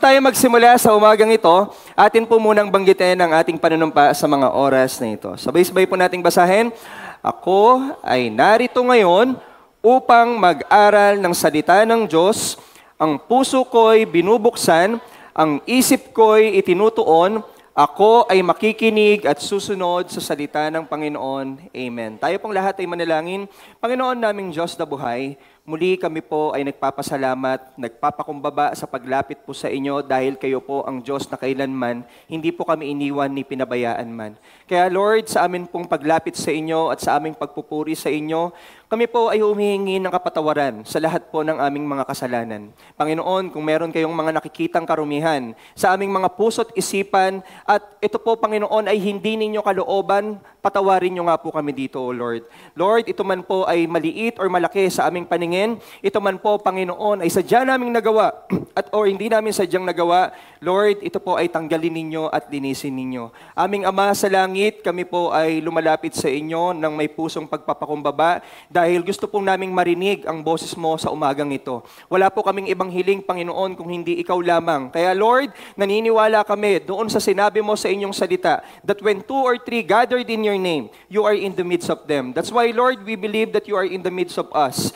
tayo magsimula sa umagang ito, atin po munang banggitin ang ating panunumpa sa mga oras na ito. Sabay-sabay po nating basahin, ako ay narito ngayon upang mag-aral ng salita ng Diyos. Ang puso ko'y binubuksan, ang isip ko'y itinutuon, ako ay makikinig at susunod sa salita ng Panginoon. Amen. Tayo pong lahat ay manalangin. Panginoon naming Diyos na buhay, muli kami po ay nagpapasalamat, nagpapakumbaba sa paglapit po sa inyo dahil kayo po ang Diyos na kailanman, hindi po kami iniwan ni pinabayaan man. Kaya Lord, sa amin pong paglapit sa inyo at sa aming pagpupuri sa inyo, kami po ay humihingi ng kapatawaran sa lahat po ng aming mga kasalanan. Panginoon, kung meron kayong mga nakikitang karumihan sa aming mga puso't isipan, at ito po, Panginoon, ay hindi ninyo kalooban, patawarin nyo nga po kami dito, O Lord. Lord, ito man po ay maliit or malaki sa aming paningin, ito man po, Panginoon, ay sadya naming nagawa, or hindi namin sadyang nagawa, Lord, ito po ay tanggalin ninyo at linisin ninyo. Aming Ama sa langit, kami po ay lumalapit sa inyo ng may pusong pagpapakumbaba, dahil gusto pong naming marinig ang boses mo sa umagang ito. Wala po kaming ibang hiling, Panginoon, kung hindi ikaw lamang. Kaya Lord, naniniwala kami doon sa sinabi mo sa inyong salita, that when 2 or 3 gathered in your name, you are in the midst of them. That's why, Lord, we believe that you are in the midst of us.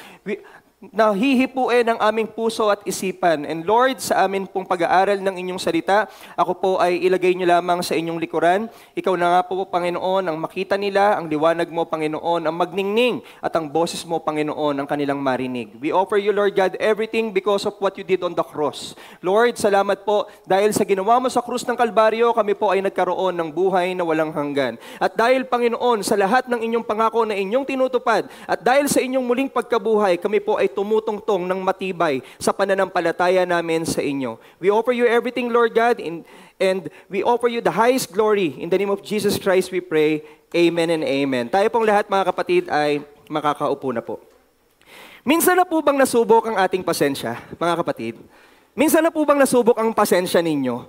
Nahihipuin ang aming puso at isipan. And Lord, sa amin pong pag-aaral ng inyong salita, ako po ay ilagay niyo lamang sa inyong likuran. Ikaw na nga po, Panginoon, ang makita nila, ang liwanag mo, Panginoon, ang magningning, at ang boses mo, Panginoon, ang kanilang marinig. We offer you, Lord God, everything because of what you did on the cross. Lord, salamat po, dahil sa ginawa mo sa krus ng Kalbaryo, kami po ay nagkaroon ng buhay na walang hanggan. At dahil, Panginoon, sa lahat ng inyong pangako na inyong tinutupad, at dahil sa inyong muling pagkabuhay, kami po ay tumutungtong ng matibay sa pananampalataya namin sa inyo. We offer you everything, Lord God, and we offer you the highest glory. In the name of Jesus Christ we pray. Amen and amen. Tayo pong lahat, mga kapatid, ay makakaupo na po. Minsan na po bang nasubok ang ating pasensya, mga kapatid? Minsan na po bang nasubok ang pasensya ninyo?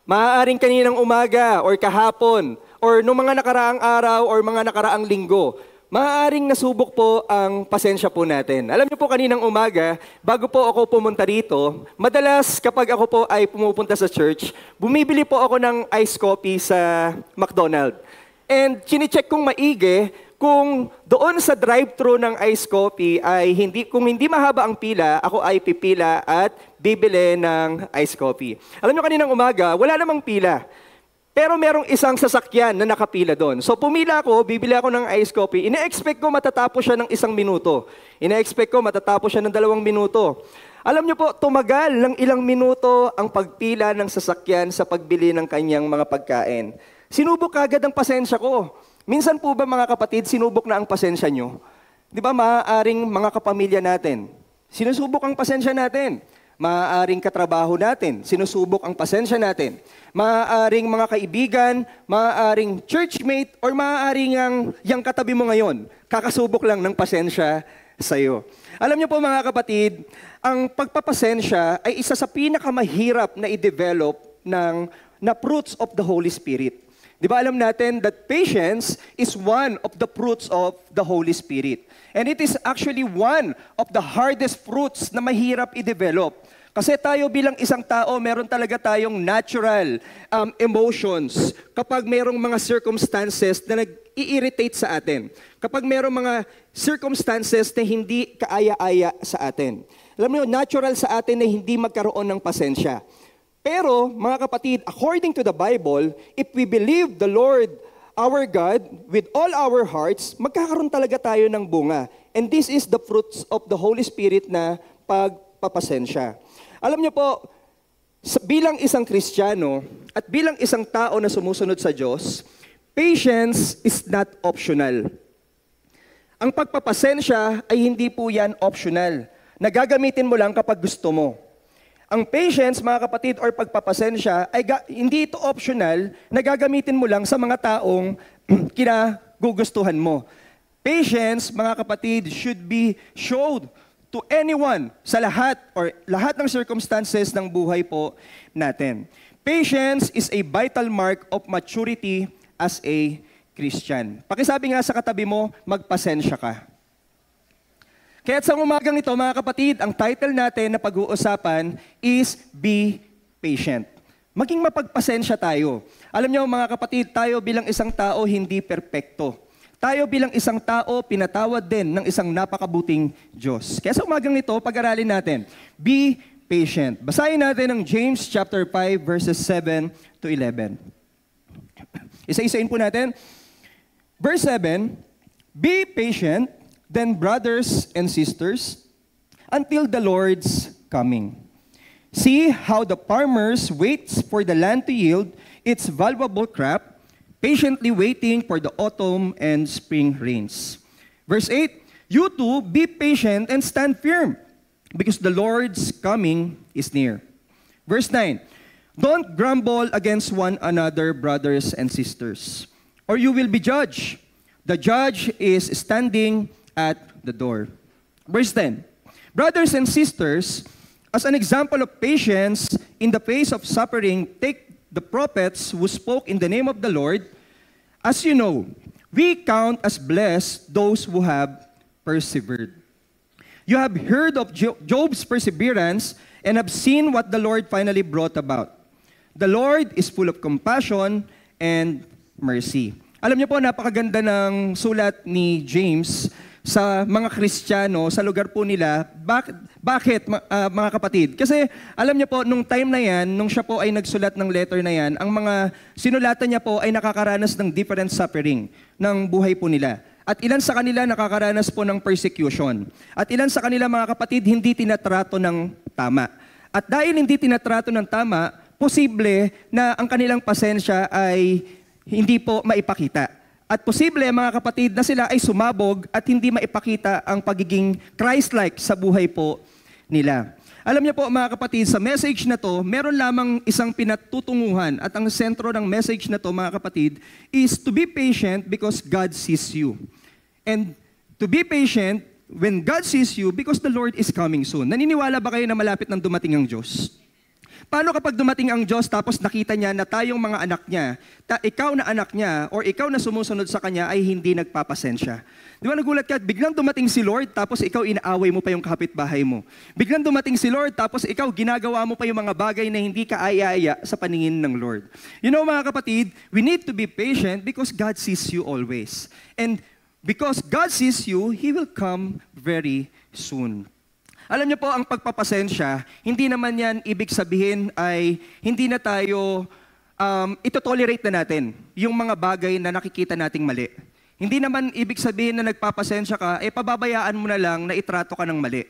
Maaaring kaninang umaga or kahapon or nung mga nakaraang araw or mga nakaraang linggo, maaaring nasubok po ang pasensya po natin. Alam niyo po, kaninang umaga, bago po ako pumunta rito, madalas kapag ako po ay pumupunta sa church, bumibili po ako ng iced coffee sa McDonald's. And chine-check kong maigi kung doon sa drive-thru ng iced coffee ay kung hindi mahaba ang pila, ako ay pipila at bibili ng iced coffee. Alam niyo, kaninang umaga, wala namang pila. Pero merong isang sasakyan na nakapila doon. So pumila ako, bibili ako ng iced coffee. Ine-expect ko matatapos siya ng 1 minuto. Ine-expect ko matatapos siya ng 2 minuto. Alam niyo po, tumagal ng ilang minuto ang pagpila ng sasakyan sa pagbili ng kanyang mga pagkain. Sinubok agad ang pasensya ko. Minsan po ba, mga kapatid, sinubok na ang pasensya nyo? Di ba, maaaring mga kapamilya natin, sinusubok ang pasensya natin. Maaaring katrabaho natin, sinusubok ang pasensya natin. Maaaring mga kaibigan, maaaring churchmate, or maaaring yang katabi mo ngayon, kakasubok lang ng pasensya sa'yo. Alam niyo po, mga kapatid, ang pagpapasensya ay isa sa pinakamahirap na i-develop na fruits of the Holy Spirit. Di ba alam natin that patience is one of the fruits of the Holy Spirit. And it is actually one of the hardest fruits na mahirap i-develop. Kasi tayo bilang isang tao, meron talaga tayong natural emotions kapag merong mga circumstances na nag-i-irritate sa atin. Kapag merong mga circumstances na hindi kaaya-aya sa atin. Alam mo, natural sa atin na hindi magkaroon ng pasensya. Pero, mga kapatid, according to the Bible, if we believe the Lord, our God, with all our hearts, magkakaroon talaga tayo ng bunga. And this is the fruits of the Holy Spirit na pagpapasensya. Alam niyo po, bilang isang Kristiyano at bilang isang tao na sumusunod sa Diyos, patience is not optional. Ang pagpapasensya ay hindi po yan optional. Nagagamitin mo lang kapag gusto mo. Ang patience, mga kapatid, or pagpapasensya, ay hindi ito optional, nagagamitin mo lang sa mga taong kinagugustuhan mo. Patience, mga kapatid, should be showed to anyone sa lahat or lahat ng circumstances ng buhay po natin. Patience is a vital mark of maturity as a Christian. Pakisabi nga sa katabi mo, magpasensya ka. Kaya sa umagang ito, mga kapatid, ang title natin na pag-uusapan is Be patient. Maging mapagpasensya tayo. Alam niyo mga kapatid, tayo bilang isang tao hindi perpekto. Tayo bilang isang tao, pinatawad din ng isang napakabuting Diyos. Kaya sa umagang ito, pag-aralin natin, be patient. Basahin natin ang James chapter 5 verses 7 to 11. Isa-isain po natin. Verse 7, be patient, then brothers and sisters, until the Lord's coming. See how the farmers waits for the land to yield its valuable crop, patiently waiting for the autumn and spring rains. Verse 8, you too be patient and stand firm, because the Lord's coming is near. Verse 9, don't grumble against one another, brothers and sisters, or you will be judged. The judge is standing at the door. Verse 10, brothers and sisters, as an example of patience in the face of suffering, take the prophets who spoke in the name of the Lord. As you know, we count as blessed those who have persevered. You have heard of Job's perseverance and have seen what the Lord finally brought about. The Lord is full of compassion and mercy. Alam niyo po, napakaganda ng sulat ni James sa mga Kristiyano, sa lugar po nila. Bakit, mga kapatid? Kasi alam niyo po, nung time na yan, nung siya po ay nagsulat ng letter na yan, ang mga sinulatan niya po ay nakakaranas ng different suffering ng buhay po nila. At ilan sa kanila nakakaranas po ng persecution. At ilan sa kanila, mga kapatid, hindi tinatrato ng tama. At dahil hindi tinatrato ng tama, posible na ang kanilang pasensya ay hindi po maipakita. At posible, mga kapatid, na sila ay sumabog at hindi maipakita ang pagiging Christ-like sa buhay po nila. Alam niyo po, mga kapatid, sa message na to, meron lamang isang pinatutunguhan at ang sentro ng message na to, mga kapatid, is to be patient because God sees you. And to be patient when God sees you because the Lord is coming soon. Naniniwala ba kayo na malapit nang dumating ang Diyos? Paano kapag dumating ang Diyos tapos nakita niya na tayong mga anak niya, ikaw na anak niya or ikaw na sumusunod sa Kanya ay hindi nagpapasensya? Di ba nagulat ka, biglang dumating si Lord tapos ikaw inaaway mo pa yung kapitbahay mo. Biglang dumating si Lord tapos ikaw ginagawa mo pa yung mga bagay na hindi ka aya-aya sa paningin ng Lord. You know mga kapatid, we need to be patient because God sees you always. And because God sees you, He will come very soon. Alam niyo po, ang pagpapasensya, hindi naman yan ibig sabihin ay hindi na tayo, ito-tolerate na natin yung mga bagay na nakikita nating mali. Hindi naman ibig sabihin na nagpapasensya ka, pababayaan mo na lang na itrato ka ng mali.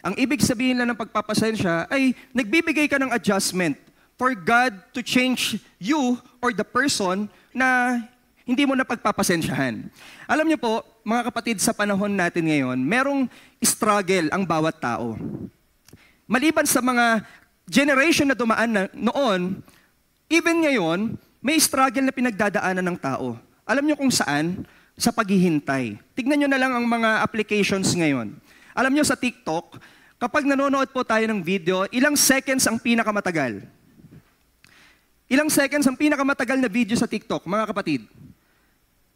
Ang ibig sabihin lang ng pagpapasensya ay nagbibigay ka ng adjustment for God to change you or the person na hindi mo na pagpapasensyahan. Alam niyo po, mga kapatid, sa panahon natin ngayon, merong struggle ang bawat tao. Maliban sa mga generation na dumaan noon, even ngayon, may struggle na pinagdadaanan ng tao. Alam niyo kung saan? Sa paghihintay. Tignan niyo na lang ang mga applications ngayon. Alam niyo sa TikTok, kapag nanonood po tayo ng video, ilang seconds ang pinakamatagal? Ilang seconds ang pinakamatagal na video sa TikTok, mga kapatid?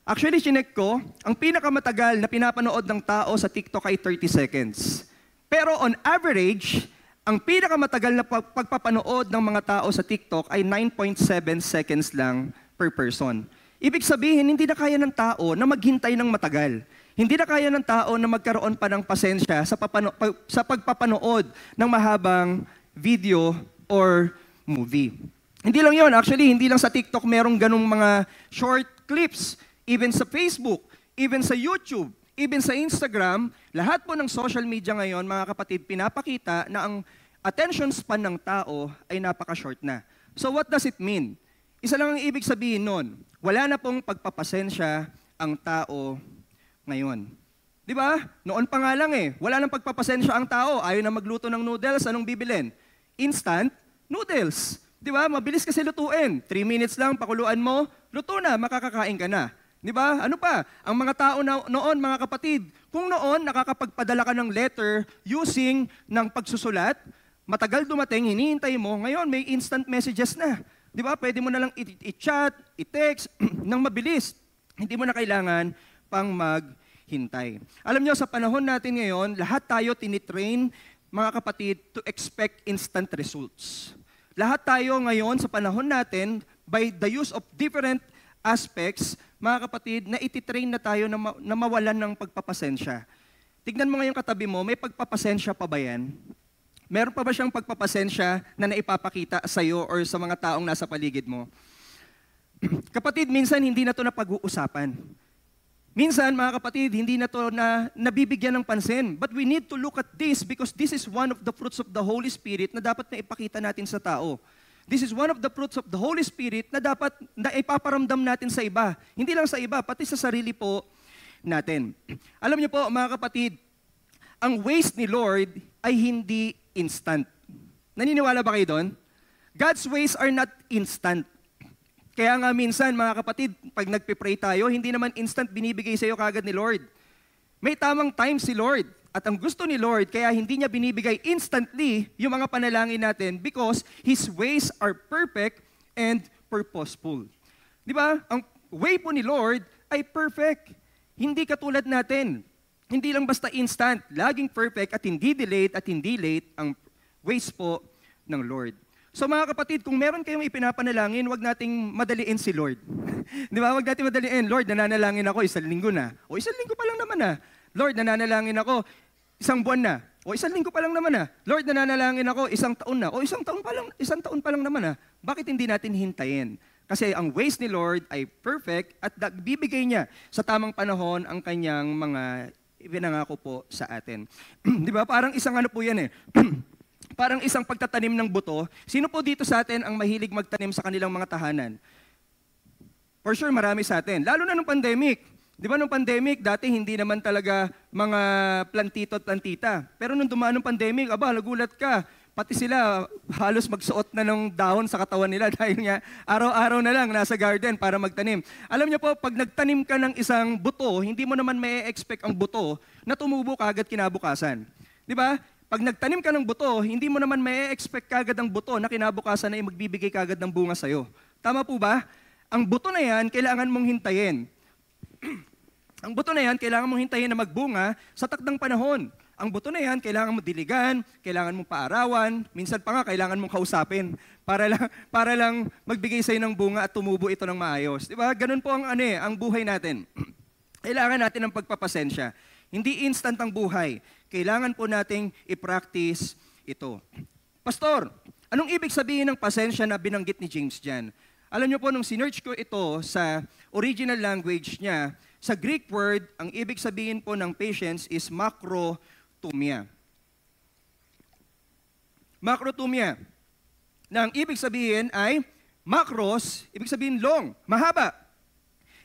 Actually, chinek ko, ang pinakamatagal na pinapanood ng tao sa TikTok ay 30 seconds. Pero on average, ang pinakamatagal na pagpapanood ng mga tao sa TikTok ay 9.7 seconds lang per person. Ibig sabihin, hindi na kaya ng tao na maghintay ng matagal. Hindi na kaya ng tao na magkaroon pa ng pasensya sa pagpapanood ng mahabang video or movie. Hindi lang yon, actually, hindi lang sa TikTok merong ganung mga short clips. Even sa Facebook, even sa YouTube, even sa Instagram, lahat po ng social media ngayon, mga kapatid, pinapakita na ang attention span ng tao ay napaka-short na. So what does it mean? Isa lang ang ibig sabihin nun, wala na pong pagpapasensya ang tao ngayon. Di ba? Noon pa nga lang wala nang pagpapasensya ang tao, ayaw na magluto ng noodles, anong bibilin? Instant noodles. Di ba? Mabilis kasi lutuin. 3 minutes lang, pakuluan mo, luto na, makakakain ka na. Di ba? Ano pa? Ang mga tao noon, mga kapatid, kung noon nakakapagpadala ka ng letter using ng pagsusulat, matagal dumating, hinihintay mo, ngayon may instant messages na. Di ba? Pwede mo na lang i-chat, i-text, ng mabilis. Hindi mo na kailangan pang maghintay. Alam niyo, sa panahon natin ngayon, lahat tayo tinitrain, mga kapatid, to expect instant results. Lahat tayo ngayon sa panahon natin, by the use of different aspects, mga kapatid, na ititrain na tayo na mawalan ng pagpapasensya. Tignan mo ngayon katabi mo, may pagpapasensya pa ba yan? Meron pa ba siyang pagpapasensya na naipapakita sa iyo or sa mga taong nasa paligid mo? Kapatid, minsan hindi na ito napag-uusapan. Minsan, mga kapatid, hindi na ito nabibigyan ng pansin. But we need to look at this because this is one of the fruits of the Holy Spirit na dapat na ipakita natin sa tao. This is one of the fruits of the Holy Spirit na dapat na ipaparamdam natin sa iba. Hindi lang sa iba, pati sa sarili po natin. Alam niyo po, mga kapatid, ang ways ni Lord ay hindi instant. Naniniwala ba kayo doon? God's ways are not instant. Kaya nga minsan, mga kapatid, pag nagpipray tayo, hindi naman instant binibigay sa iyo kagad ni Lord. May tamang time si Lord. At ang gusto ni Lord, kaya hindi niya binibigay instantly yung mga panalangin natin because His ways are perfect and purposeful. Di ba? Ang way po ni Lord ay perfect. Hindi katulad natin. Hindi lang basta instant. Laging perfect at hindi delayed at hindi late ang ways po ng Lord. So mga kapatid, kung meron kayong ipinapanalangin, wag nating madaliin si Lord. Di ba? Wag nating madaliin. Lord, nananalangin ako, 1 linggo na. O 1 linggo pa lang naman na. Lord, nananalangin ako, 1 buwan na. O 1 linggo pa lang naman na. Lord, nananalangin ako, 1 taon na. O 1 taon pa lang naman na. Bakit hindi natin hintayin? Kasi ang ways ni Lord ay perfect at bibigay niya sa tamang panahon ang kanyang mga ipinangako po sa atin. Di ba? Parang isang ano po yan eh. Parang isang pagtatanim ng buto. Sino po dito sa atin ang mahilig magtanim sa kanilang mga tahanan? For sure, marami sa atin. Lalo na nung pandemic. Di ba nung pandemic, dati hindi naman talaga mga plantito at plantita. Pero nung dumaan ng pandemic, nagulat ka. Pati sila halos magsuot na ng dahon sa katawan nila dahil nga araw-araw na lang nasa garden para magtanim. Alam niyo po, pag nagtanim ka ng isang buto, hindi mo naman may expect ang buto na tumubo kagad kinabukasan. Di ba? Pag nagtanim ka ng buto, hindi mo naman may expect kagad ang buto na kinabukasan na magbibigay kagad ng bunga sa'yo. Tama po ba? Ang buto na yan, kailangan mong hintayin. Ang buto na yan, kailangan mong hintayin na magbunga sa takdang panahon. Ang buto na yan, kailangan mo diligan, kailangan mong paarawan, minsan pa nga kailangan mong kausapin para lang magbigay sa'yo ng bunga at tumubo ito ng maayos. Diba? Ganun po ang buhay natin. Kailangan natin ng pagpapasensya. Hindi instant ang buhay. Kailangan po nating i-practice ito. Pastor, anong ibig sabihin ng pasensya na binanggit ni James dyan? Alam niyo po, nung sinearch ko ito sa original language niya, sa Greek word, ang ibig sabihin po ng patience is makrotumia. Makrotumia. Na ang ibig sabihin ay makros, ibig sabihin long, mahaba.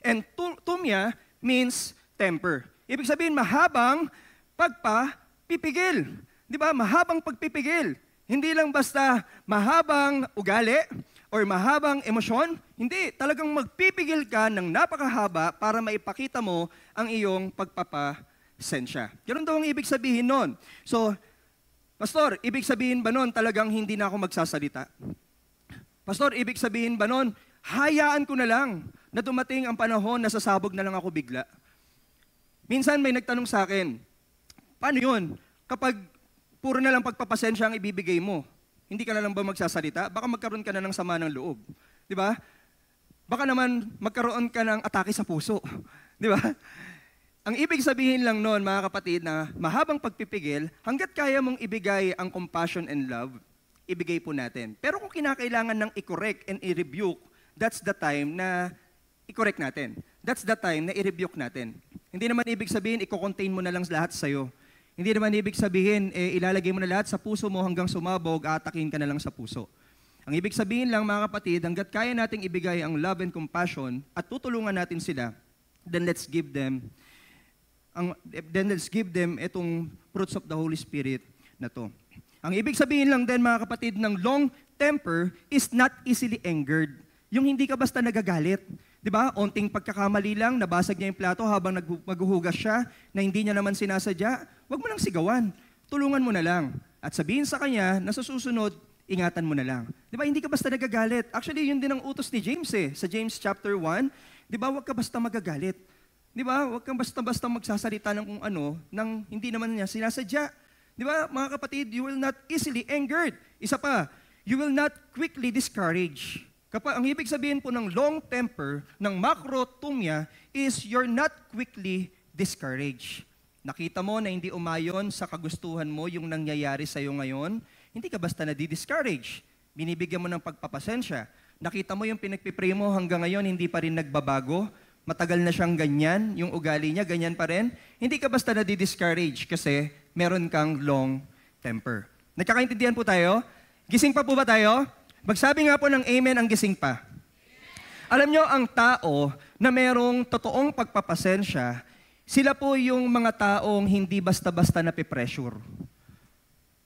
And tumia means temper. Ibig sabihin mahabang pagpapipigil. Di ba? Mahabang pagpipigil. Hindi lang basta mahabang ugali or mahabang emosyon. Hindi. Talagang magpipigil ka ng napakahaba para maipakita mo ang iyong pagpapasensya. Ganun daw ang ibig sabihin nun. So, Pastor, ibig sabihin ba nun talagang hindi na ako magsasalita? Pastor, ibig sabihin ba nun, hayaan ko na lang na dumating ang panahon na sasabog na lang ako bigla? Minsan may nagtanong sa akin, paano yun? Kapag puro na lang pagpapasensya ang ibibigay mo, hindi ka na lang ba magsasalita? Baka magkaroon ka na ng sama ng loob. Di ba? Baka naman magkaroon ka ng atake sa puso. Di ba? Ang ibig sabihin lang noon, mga kapatid, na mahabang pagpipigil, hanggat kaya mong ibigay ang compassion and love, ibigay po natin. Pero kung kinakailangan ng i-correct and i-rebuke, that's the time na i-correct natin. That's the time na i-rebuke natin. Hindi naman ibig sabihin, i-contain mo na lang lahat sa'yo. Hindi naman ibig sabihin, ilalagay mo na lahat sa puso mo hanggang sumabog, atakin ka na lang sa puso. Ang ibig sabihin lang, mga kapatid, hanggat kaya nating ibigay ang love and compassion at tutulungan natin sila, then let's give them itong fruits of the Holy Spirit na to. Ang ibig sabihin lang din, mga kapatid, ng long temper is not easily angered. Yung hindi ka basta nagagalit. Di ba? Onting pagkakamali lang, nabasag niya yung plato habang maghuhugas siya, na hindi niya naman sinasadya, wag mo nang sigawan. Tulungan mo na lang. At sabihin sa kanya na sa susunod, ingatan mo na lang. Di ba? Hindi ka basta nagagalit. Actually, yun din ang utos ni James Sa James chapter 1, di ba? Wag ka basta magagalit. Di ba? Wag kang basta-basta magsasalita ng kung ano, nang hindi naman niya sinasadya. Di ba? Mga kapatid, you will not easily angered. Isa pa, You will not quickly discourage. Kapag ang ibig sabihin po ng long temper, ng macrothumia, is you're not quickly discouraged. Nakita mo na hindi umayon sa kagustuhan mo yung nangyayari sa iyo ngayon, hindi ka basta na-discourage. Binibigyan mo ng pagpapasensya. Nakita mo yung pinagpipray mo hanggang ngayon, hindi pa rin nagbabago. Matagal na siyang ganyan, yung ugali niya, ganyan pa rin. Hindi ka basta na-discourage kasi meron kang long temper. Nagkakaintindihan po tayo? Gising pa po ba tayo? Magsabi nga po ng amen ang gising pa. Alam nyo, ang tao na merong totoong pagpapasensya, sila po yung mga taong hindi basta-basta napipressure.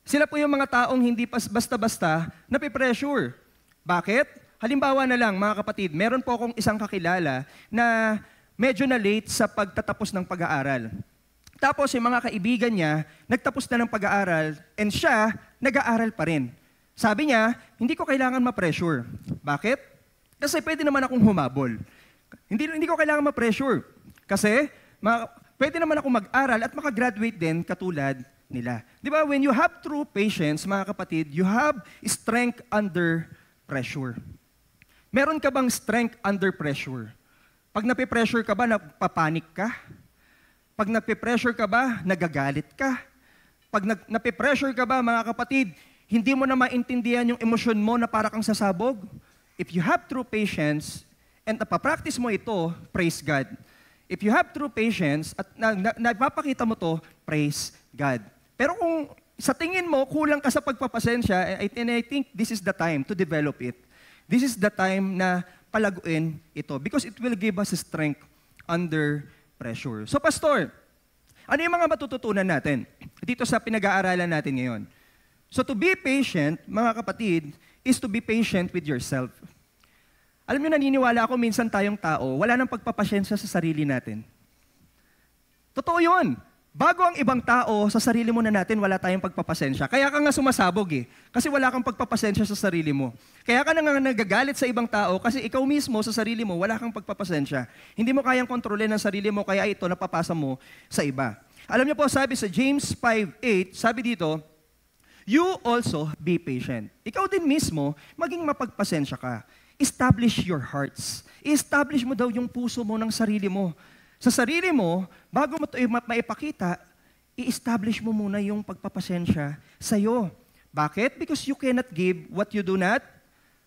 Sila po yung mga taong hindi basta-basta napipressure. Bakit? Halimbawa na lang, mga kapatid, meron po akong isang kakilala na medyo na late sa pagtatapos ng pag-aaral. Tapos yung mga kaibigan niya, nagtapos na ng pag-aaral, and siya, nag-aaral pa rin. Sabi niya, hindi ko kailangan ma-pressure. Bakit? Kasi pwede naman akong humabol. Hindi ko kailangan ma-pressure. Kasi pwede naman ako mag-aral at makagraduate din katulad nila. Di ba? When you have true patience, mga kapatid, you have strength under pressure. Meron ka bang strength under pressure? Pag napipressure ka ba, napapanik ka? Pag napipressure ka ba, nagagalit ka? Pag napipressure ka ba, mga kapatid, hindi mo na maintindihan yung emosyon mo na para kang sasabog? If you have true patience, and napapractice mo ito, praise God. If you have true patience, at napapakita mo to, praise God. Pero kung sa tingin mo, kulang ka sa pagpapasensya, I think this is the time to develop it. This is the time na palaguin ito because it will give us strength under pressure. So, Pastor, ano yung mga matututunan natin dito sa pinag-aaralan natin ngayon? So to be patient, mga kapatid, is to be patient with yourself. Alam niyo, naniniwala ako minsan tayong tao, wala nang pagpapasyensya sa sarili natin. Totoo yun. Bago ang ibang tao, sa sarili mo na natin, wala tayong pagpapasensya. Kaya ka nga sumasabog eh. Kasi wala kang pagpapasensya sa sarili mo. Kaya ka nga nagagalit sa ibang tao kasi ikaw mismo sa sarili mo, wala kang pagpapasensya. Hindi mo kayang kontrolin ang sarili mo, kaya ito napapasa mo sa iba. Alam niyo po, sabi sa James 5:8, sabi dito, you also be patient. Ikaw din mismo, maging mapagpasensya ka. Establish your hearts. I-establish mo daw yung puso mo ng sarili mo. Sa sarili mo, bago mo ito maipakita, i-establish mo muna yung pagpapasensya sa'yo. Bakit? Because you cannot give what you do not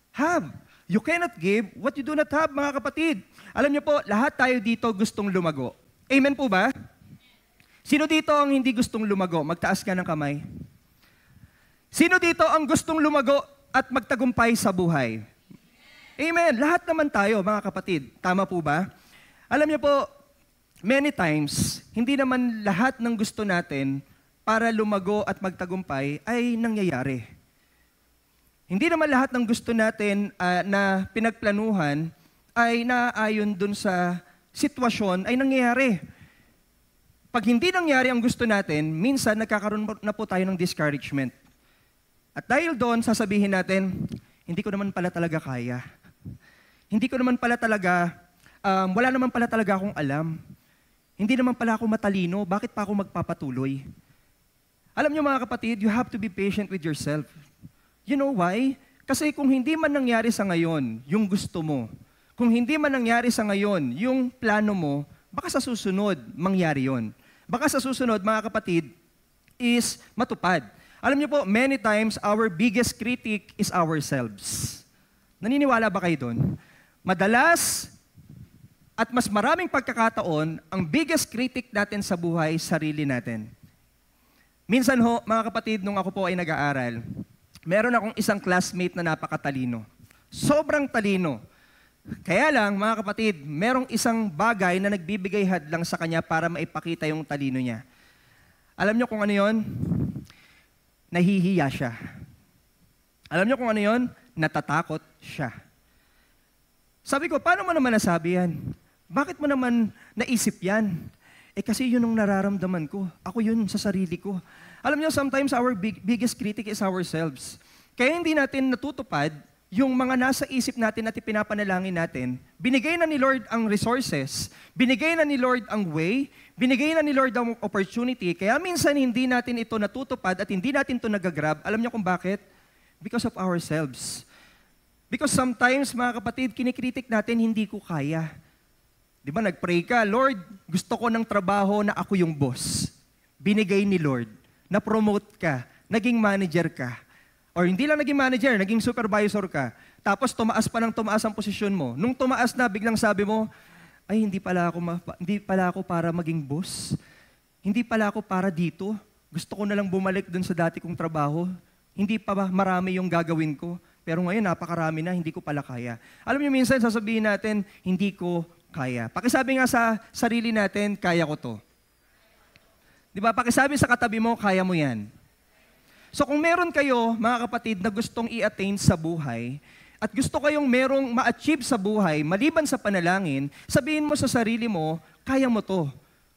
have. You cannot give what you do not have, mga kapatid. Alam niyo po, lahat tayo dito gustong lumago. Amen po ba? Sino dito ang hindi gustong lumago? Magtaas ka ng kamay. Sino dito ang gustong lumago at magtagumpay sa buhay? Amen. Lahat naman tayo, mga kapatid. Tama po ba? Alam niyo po, many times, hindi naman lahat ng gusto natin para lumago at magtagumpay ay nangyayari. Hindi naman lahat ng gusto natin na pinagplanuhan ay naaayon dun sa sitwasyon ay nangyayari. Pag hindi nangyari ang gusto natin, minsan nagkakaroon na po tayo ng discouragement. At dahil doon, sasabihin natin, hindi ko naman pala talaga kaya. Hindi ko naman pala talaga, wala naman pala talaga akong alam. Hindi naman pala ako matalino, bakit pa ako magpapatuloy? Alam niyo mga kapatid, you have to be patient with yourself. You know why? Kasi kung hindi man nangyari sa ngayon yung gusto mo, kung hindi man nangyari sa ngayon yung plano mo, baka sa susunod mangyari yon. Baka sa susunod, mga kapatid, is matupad. Alam niyo po, many times, our biggest critic is ourselves. Naniniwala ba kayo doon? Madalas, at mas maraming pagkakataon, ang biggest critic natin sa buhay, sarili natin. Minsan ho, mga kapatid, nung ako po ay nag-aaral, meron akong isang classmate na napakatalino. Sobrang talino. Kaya lang, mga kapatid, merong isang bagay na nagbibigay hadlang sa kanya para maipakita yung talino niya. Alam niyo kung ano yon? Nahihiya siya. Alam niyo kung ano yon? Natatakot siya. Sabi ko, paano mo naman nasabi yan? Bakit mo naman naisip yan? Kasi yun ang nararamdaman ko. Ako yun sa sarili ko. Alam niyo, sometimes our biggest critic is ourselves. Kaya hindi natin natutupad yung mga nasa isip natin at ipinapanalangin natin. Binigay na ni Lord ang resources, binigay na ni Lord ang way, binigay na ni Lord ang opportunity. Kaya minsan hindi natin ito natutupad at hindi natin ito nagagrab. Alam niyo kung bakit? Because of ourselves. Because sometimes, mga kapatid, kinikritik natin, hindi ko kaya. Di ba, nag-pray ka, Lord, gusto ko ng trabaho na ako yung boss. Binigay ni Lord. Na-promote ka. Naging manager ka. Or hindi lang naging manager, naging supervisor ka. Tapos tumaas pa ng tumaas ang posisyon mo. Nung tumaas na, biglang sabi mo, ay, hindi pala ako para maging boss. Hindi pala ako para dito. Gusto ko na lang bumalik dun sa dati kong trabaho. Hindi pa ba marami yung gagawin ko? Pero ngayon, napakarami na, hindi ko pala kaya. Alam niyo, minsan sasabihin natin, hindi ko kaya. Pakisabi nga sa sarili natin, kaya ko to. Di ba? Pakisabi sa katabi mo, kaya mo yan. So kung meron kayo, mga kapatid, na gustong i-attain sa buhay, at gusto kayong merong ma-achieve sa buhay, maliban sa panalangin, sabihin mo sa sarili mo, kaya mo to.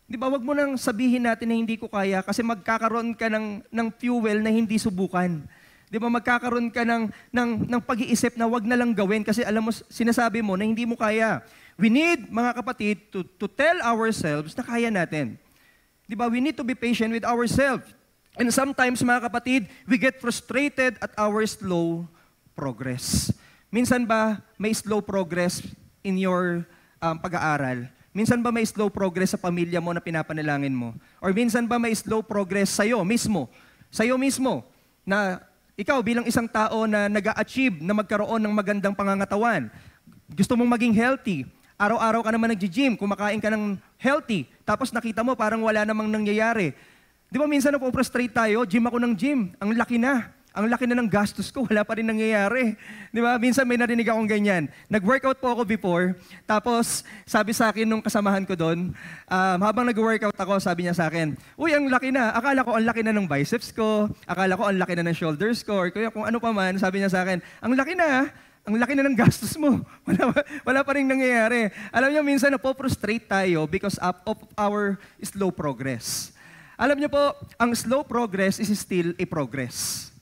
Di ba? Wag mo nang sabihin natin na hindi ko kaya kasi magkakaroon ka ng fuel na hindi subukan. Di ba, magkakaroon ka ng pag-iisip na wag na lang gawin kasi alam mo, sinasabi mo na hindi mo kaya. We need, mga kapatid, to tell ourselves na kaya natin. Di ba, we need to be patient with ourselves. And sometimes, mga kapatid, we get frustrated at our slow progress. Minsan ba may slow progress in your pag-aaral? Minsan ba may slow progress sa pamilya mo na pinapanalangin mo? Or minsan ba may slow progress sa'yo mismo? Sa'yo mismo na ikaw bilang isang tao na nag-a-achieve na magkaroon ng magandang pangangatawan. Gusto mong maging healthy. Araw-araw ka naman nag-gym, kumakain ka ng healthy. Tapos nakita mo parang wala namang nangyayari. Di ba minsan napo-frustrate tayo, gym ako ng gym. Ang laki na. Ang laki na ng gastos ko, wala pa rin nangyayari. Di ba? Minsan may narinig akong ganyan. Nag-workout po ako before, tapos sabi sa akin nung kasamahan ko doon, habang nag-workout ako, sabi niya sa akin, uy, ang laki na. Akala ko ang laki na ng biceps ko, akala ko ang laki na ng shoulders ko, or kung ano pa man, sabi niya sa akin, ang laki na, ang laki na ng gastos mo. Wala pa rin nangyayari. Alam niyo, minsan napo-frustrate tayo because of our slow progress. Alam niyo po, ang slow progress is still a progress.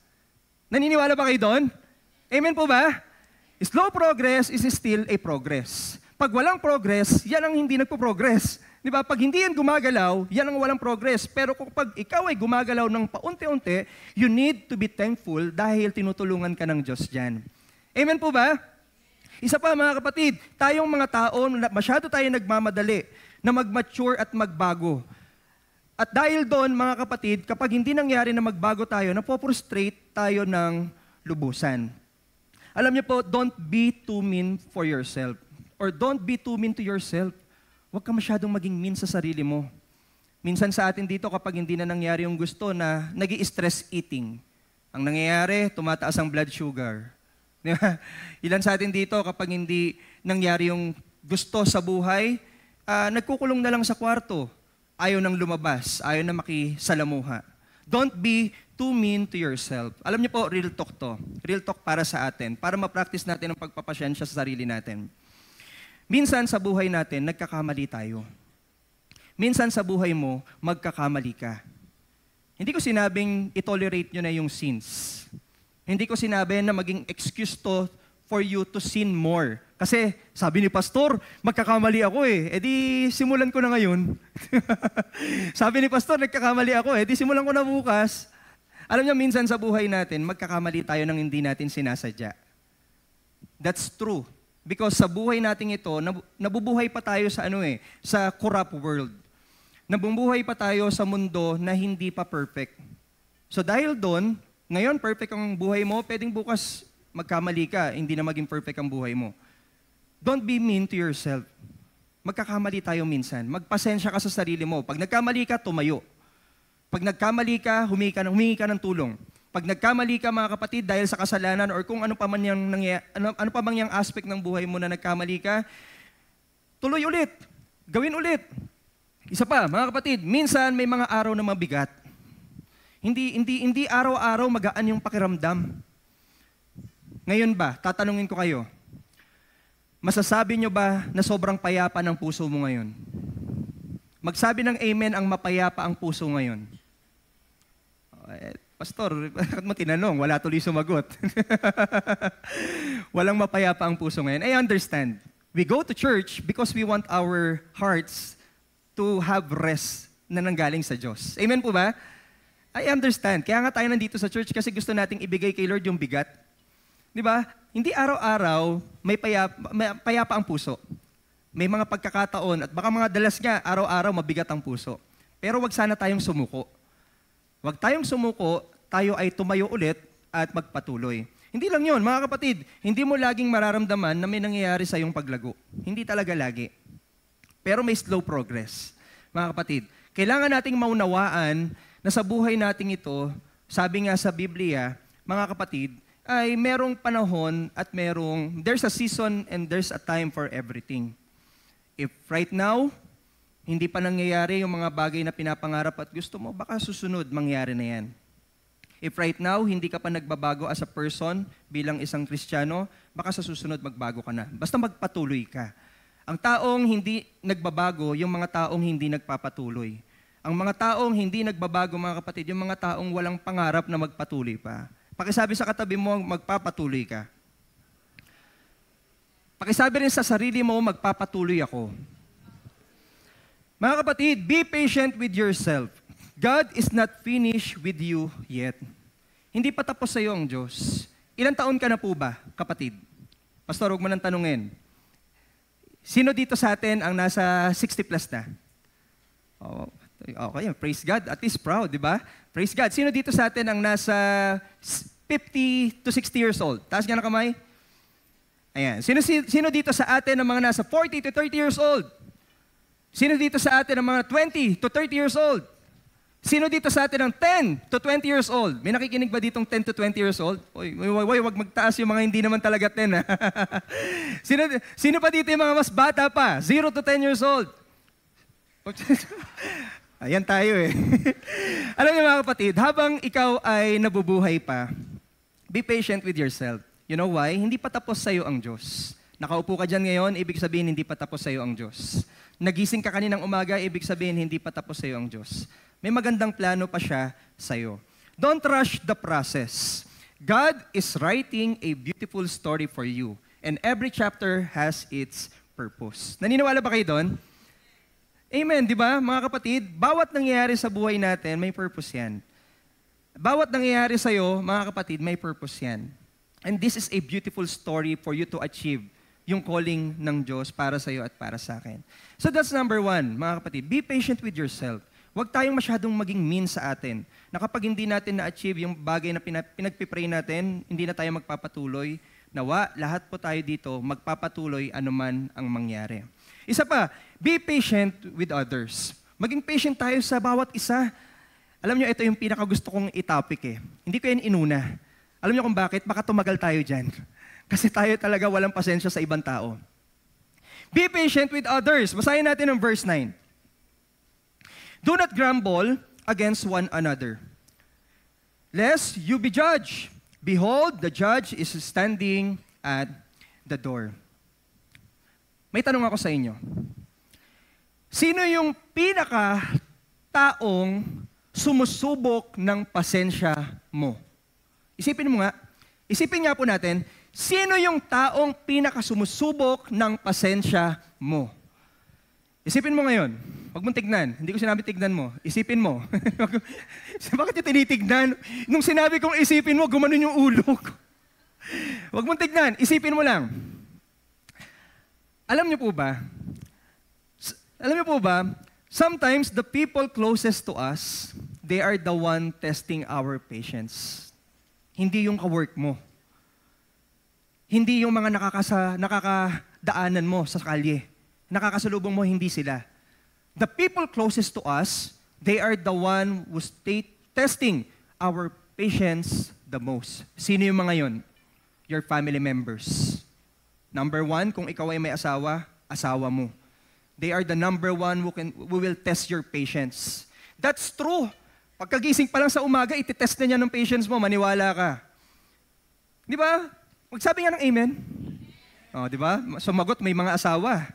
Naniniwala ba kayo doon? Amen po ba? Slow progress is still a progress. Pag walang progress, yan ang hindi nagpo-progress. Di ba? Pag hindi yan gumagalaw, yan ang walang progress. Pero pag ikaw ay gumagalaw ng paunti-unti, you need to be thankful dahil tinutulungan ka ng Diyos dyan. Amen po ba? Isa pa mga kapatid, tayong mga tao, masyado tayo nagmamadali na mag-mature at magbago. At dahil doon, mga kapatid, kapag hindi nangyari na magbago tayo, napo-frustrate tayo ng lubusan. Alam niyo po, don't be too mean for yourself. Or don't be too mean to yourself. Huwag ka masyadong maging mean sa sarili mo. Minsan sa atin dito, kapag hindi na nangyari yung gusto na nag-i-stress eating, ang nangyayari, tumataas ang blood sugar. Di ba? Ilan sa atin dito, kapag hindi nangyari yung gusto sa buhay, nagkukulong na lang sa kwarto. Ayaw nang lumabas, ayaw na makisalamuha. Don't be too mean to yourself. Alam niyo po, real talk to. Real talk para sa atin, para ma-practice natin ang pagpapasyensya sa sarili natin. Minsan sa buhay natin, nagkakamali tayo. Minsan sa buhay mo, magkakamali ka. Hindi ko sinabing itolerate nyo na yung sins. Hindi ko sinabi na maging excuse to for you to sin more. Kasi sabi ni pastor, magkakamali ako eh. E di simulan ko na ngayon. Sabi ni pastor, nagkakamali ako eh. Di simulan ko na bukas. Alam niyo, minsan sa buhay natin, magkakamali tayo nang hindi natin sinasadya. That's true. Because sa buhay natin ito, nabubuhay pa tayo sa sa corrupt world. Nabubuhay pa tayo sa mundo na hindi pa perfect. So dahil doon, ngayon perfect ang buhay mo, pwedeng bukas magkamali ka, hindi na maging perfect ang buhay mo. Don't be mean to yourself. Magkakamali tayo minsan. Magpasensya ka sa sarili mo. Pag nagkamali ka, tumayo. Pag nagkamali ka, humingi ka ng tulong. Pag nagkamali ka, mga kapatid, dahil sa kasalanan or kung ano pa man yung aspect ng buhay mo na nagkamali ka, tuloy ulit. Gawin ulit. Isa pa, mga kapatid, minsan may mga araw na mabigat. Hindi araw-araw magaan yung pakiramdam. Ngayon ba, tatanungin ko kayo, masasabi nyo ba na sobrang payapa ng puso mo ngayon? Magsabi ng amen ang mapayapa ang puso ngayon. Pastor, bakit mo tinanong? Wala tuloy sumagot. Walang mapayapa ang puso ngayon. I understand. We go to church because we want our hearts to have rest na nanggaling sa Diyos. Amen po ba? I understand. Kaya nga tayo nandito sa church kasi gusto nating ibigay kay Lord yung bigat. Di ba? Hindi araw-araw may payapa ang puso. May mga pagkakataon at baka mga dalas nga, araw-araw mabigat ang puso. Pero wag sana tayong sumuko. Wag tayong sumuko, tayo ay tumayo ulit at magpatuloy. Hindi lang yun, mga kapatid, hindi mo laging mararamdaman na may nangyayari sa iyong paglago. Hindi talaga lagi. Pero may slow progress. Mga kapatid, kailangan nating maunawaan na sa buhay nating ito, sabi nga sa Biblia, mga kapatid, ay merong panahon at there's a season and there's a time for everything. If right now, hindi pa nangyayari yung mga bagay na pinapangarap at gusto mo, baka susunod mangyari na yan. If right now, hindi ka pa nagbabago as a person bilang isang Kristiyano, baka sa susunod magbago ka na. Basta magpatuloy ka. Ang taong hindi nagbabago, yung mga taong hindi nagpapatuloy. Ang mga taong hindi nagbabago, mga kapatid, yung mga taong walang pangarap na magpatuloy pa. Pakisabi sa katabi mo, magpapatuloy ka. Pakisabi rin sa sarili mo, magpapatuloy ako. Mga kapatid, be patient with yourself. God is not finished with you yet. Hindi pa tapos sa iyo ang Diyos. Ilang taon ka na po ba, kapatid? Pastor, huwag mo nang tanungin. Sino dito sa atin ang nasa 60 plus na? Oh, okay, praise God. At least proud, di ba? Praise God. Sino dito sa atin ang nasa 50 to 60 years old? Taas nga na kamay. Ayan. Sino dito sa atin ang mga nasa 40 to 30 years old? Sino dito sa atin ang mga 20 to 30 years old? Sino dito sa atin ang 10 to 20 years old? May nakikinig ba ditong 10 to 20 years old? Wag magtaas yung mga hindi naman talaga 10. Ha? sino pa dito yung mga mas bata pa? 0 to 10 years old? Ayan tayo eh. Alam niyo mga kapatid, habang ikaw ay nabubuhay pa, be patient with yourself. You know why? Hindi pa tapos sa'yo ang Diyos. Nakaupo ka dyan ngayon, ibig sabihin hindi pa tapos sa'yo ang Diyos. Nagising ka kaninang umaga, ibig sabihin hindi pa tapos sa'yo ang Diyos. May magandang plano pa siya sa'yo. Don't rush the process. God is writing a beautiful story for you. And every chapter has its purpose. Naniniwala ba kayo doon? Amen, di ba? Mga kapatid, bawat nangyayari sa buhay natin, may purpose yan. Bawat nangyayari sa'yo, mga kapatid, may purpose yan. And this is a beautiful story for you to achieve yung calling ng Diyos para sa'yo at para sa akin. So that's number one, mga kapatid. Be patient with yourself. Huwag tayong masyadong maging mean sa atin. Na kapag hindi natin na-achieve yung bagay na pinagpipray natin, hindi na tayo magpapatuloy. Nawa, lahat po tayo dito magpapatuloy anuman ang mangyari. Isa pa, be patient with others. Maging patient tayo sa bawat isa. Alam nyo, ito yung pinakagusto kong i-topic eh. Hindi ko yan inuna. Alam nyo kung bakit? Baka tumagal tayo dyan. Kasi tayo talaga walang pasensya sa ibang tao. Be patient with others. Basahin natin ang verse 9. Do not grumble against one another, lest you be judged. Behold, the judge is standing at the door. May tanong ako sa inyo. Sino yung pinaka-taong sumusubok ng pasensya mo? Isipin mo nga. Isipin nga po natin, sino yung taong pinaka-sumusubok ng pasensya mo? Isipin mo ngayon. Huwag mong tignan. Hindi ko sinabi tignan mo. Isipin mo. Bakit yung tinitignan? Nung sinabi kong isipin mo, gumanon yung ulo ko. Huwag mong tignan. Isipin mo lang. Alam niyo po ba, sometimes the people closest to us, they are the one testing our patience. Hindi yung kawork mo. Hindi yung mga nakakadaanan mo sa kalye. Nakakasalubong mo, hindi sila. The people closest to us, they are the one who's testing our patience the most. Sino yung mga yon? Your family members. Number one, kung ikaw ay may asawa, asawa mo. They are the number one who will test your patience. That's true. Pagkagising pa lang sa umaga, ititest na niya ng patience mo, maniwala ka. Di ba? Magsabi nga ng amen. Oh, di ba? Sumagot, may mga asawa.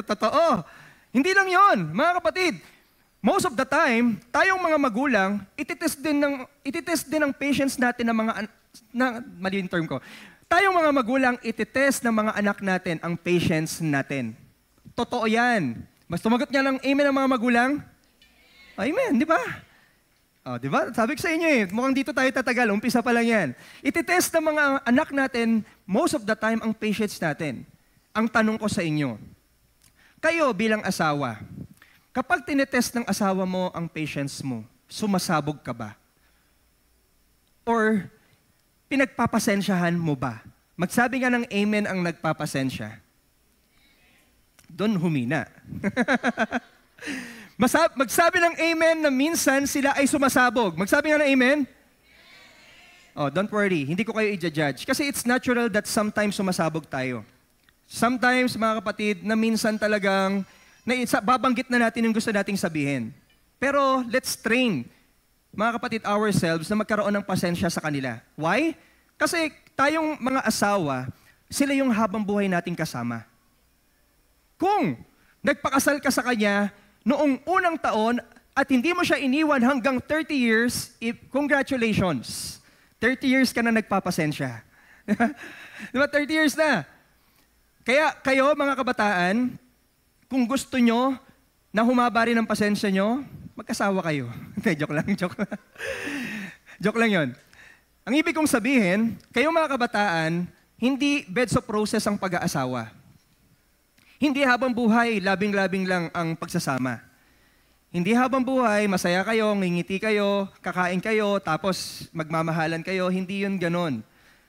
Totoo. Hindi lang yon, mga kapatid. Most of the time, tayong mga magulang, ititest din ng patience natin ng mga, mali yung term ko. Tayong mga magulang, ititest ng mga anak natin ang patience natin. Totoo yan. Mas tumagot nga ng amen ang mga magulang? Amen, di ba? Oh, di ba? Sabi ko sa inyo mukhang dito tayo tatagal. Umpisa pa lang yan. Ititest ng mga anak natin, most of the time, ang patience natin. Ang tanong ko sa inyo, kayo bilang asawa, kapag tinetest ng asawa mo ang patience mo, sumasabog ka ba? Or pinagpapasensyahan mo ba? Magsabi nga ng amen ang nagpapasensya. Doon humina. Magsabi ng amen na minsan sila ay sumasabog. Magsabi nga ng amen? Oh, don't worry. Hindi ko kayo i-judge. Kasi it's natural that sometimes sumasabog tayo. Sometimes, mga kapatid, na minsan talagang babanggit na natin yung gusto nating sabihin. Pero let's train, mga kapatid, ourselves na magkaroon ng pasensya sa kanila. Why? Kasi tayong mga asawa, sila yung habang buhay nating kasama. Kung nagpakasal ka sa kanya noong unang taon at hindi mo siya iniwan hanggang 30 years, congratulations. 30 years ka na nagpapasensya. Diba? 30 years na. Kaya kayo, mga kabataan, kung gusto nyo na humaba rin ang pasensya nyo, magkasawa kayo. Hindi, joke lang. Joke lang yon. Ang ibig kong sabihin, kayo mga kabataan, hindi beds of roses ang pag-aasawa. Hindi habang buhay, labing-labing lang ang pagsasama. Hindi habang buhay, masaya kayo, ngingiti kayo, kakain kayo, tapos magmamahalan kayo. Hindi yun ganon.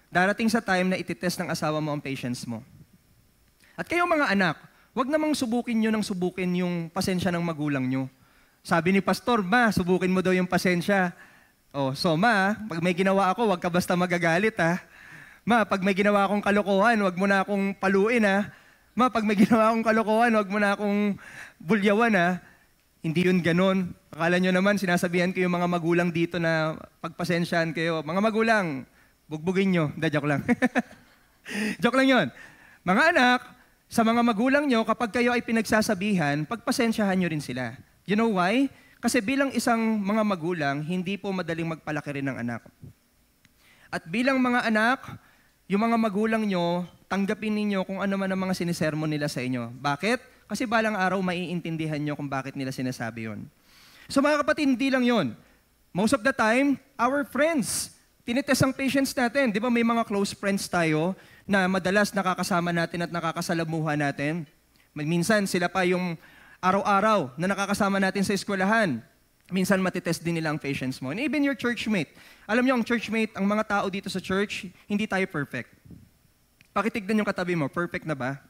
Darating sa time na ititest ng asawa mo ang patience mo. At kayo mga anak, wag namang subukin nyo ng subukin yung pasensya ng magulang nyo. Sabi ni Pastor, ma, subukin mo daw yung pasensya. Oh, so ma, pag may ginawa ako, wag ka basta magagalit ha. Ma, pag may ginawa akong kalokohan, wag mo na akong paluin ha. Ma, pag may ginawa akong kalokohan, wag mo na akong bulyawan ha. Hindi yun ganon. Akala nyo naman, sinasabihan ko yung mga magulang dito na pagpasensyahan kayo. Mga magulang, bugbugin nyo. Hindi, joke lang. Joke lang yun. Mga anak, sa mga magulang nyo, kapag kayo ay pinagsasabihan, pagpasensyahan nyo rin sila. You know why? Kasi bilang isang mga magulang, hindi po madaling magpalaki rin ng anak. At bilang mga anak, yung mga magulang nyo, tanggapin ninyo kung ano man ang mga sinisermon nila sa inyo. Bakit? Kasi balang araw maiintindihan nyo kung bakit nila sinasabi yon. So mga kapatid, hindi lang yon. Most of the time, our friends, tinitest ang patience natin. Di ba may mga close friends tayo na madalas nakakasama natin at nakakasalamuha natin. Minsan sila pa yung araw-araw na nakakasama natin sa eskwelahan. Minsan matitest din nila ang patience mo. And even your churchmate. Alam niyo, ang churchmate, ang mga tao dito sa church, hindi tayo perfect. Pakitignan yung katabi mo, perfect na ba?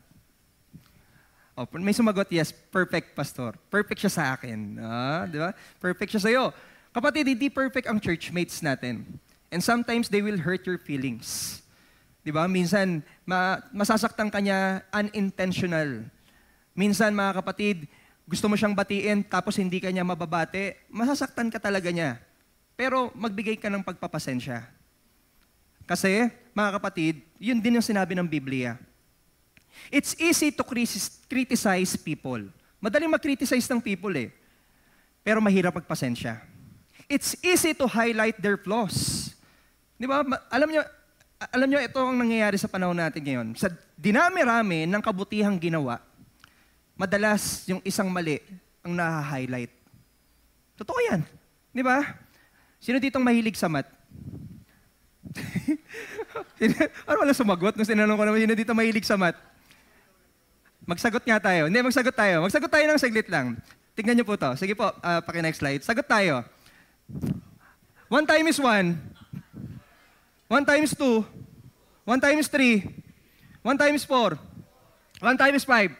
Oh, may sumagot, yes, perfect, pastor. Perfect siya sa akin. Di ba? Perfect siya sa'yo. Kapatid, hindi perfect ang churchmates natin. And sometimes they will hurt your feelings. Di ba? Minsan, masasaktan ka niya unintentional. Minsan, mga kapatid, gusto mo siyang batiin tapos hindi ka niya mababate, masasaktan ka talaga niya. Pero magbigay ka ng pagpapasensya. Kasi, mga kapatid, yun din yung sinabi ng Biblia. It's easy to criticize people. Madaling mag-criticize ng people eh. Pero mahirap magpasensya. It's easy to highlight their flaws. Di ba? Alam nyo, ito ang nangyayari sa panahon natin ngayon. Sa dinami-rami ng kabutihang ginawa, madalas yung isang mali ang na-highlight. Totoo yan. Di ba? Sino ditong mahilig sa math? Ano wala sumagot? Nung sinanong ko naman, sino dito mahilig sa math? Magsagot nga tayo. Hindi, magsagot tayo. Magsagot tayo ng saglit lang. Tignan niyo po to. Sige po, paki-next slide. Sagot tayo. 1 times 1. 1 times 2. 1 times 3. 1 times 4. 1 times 5.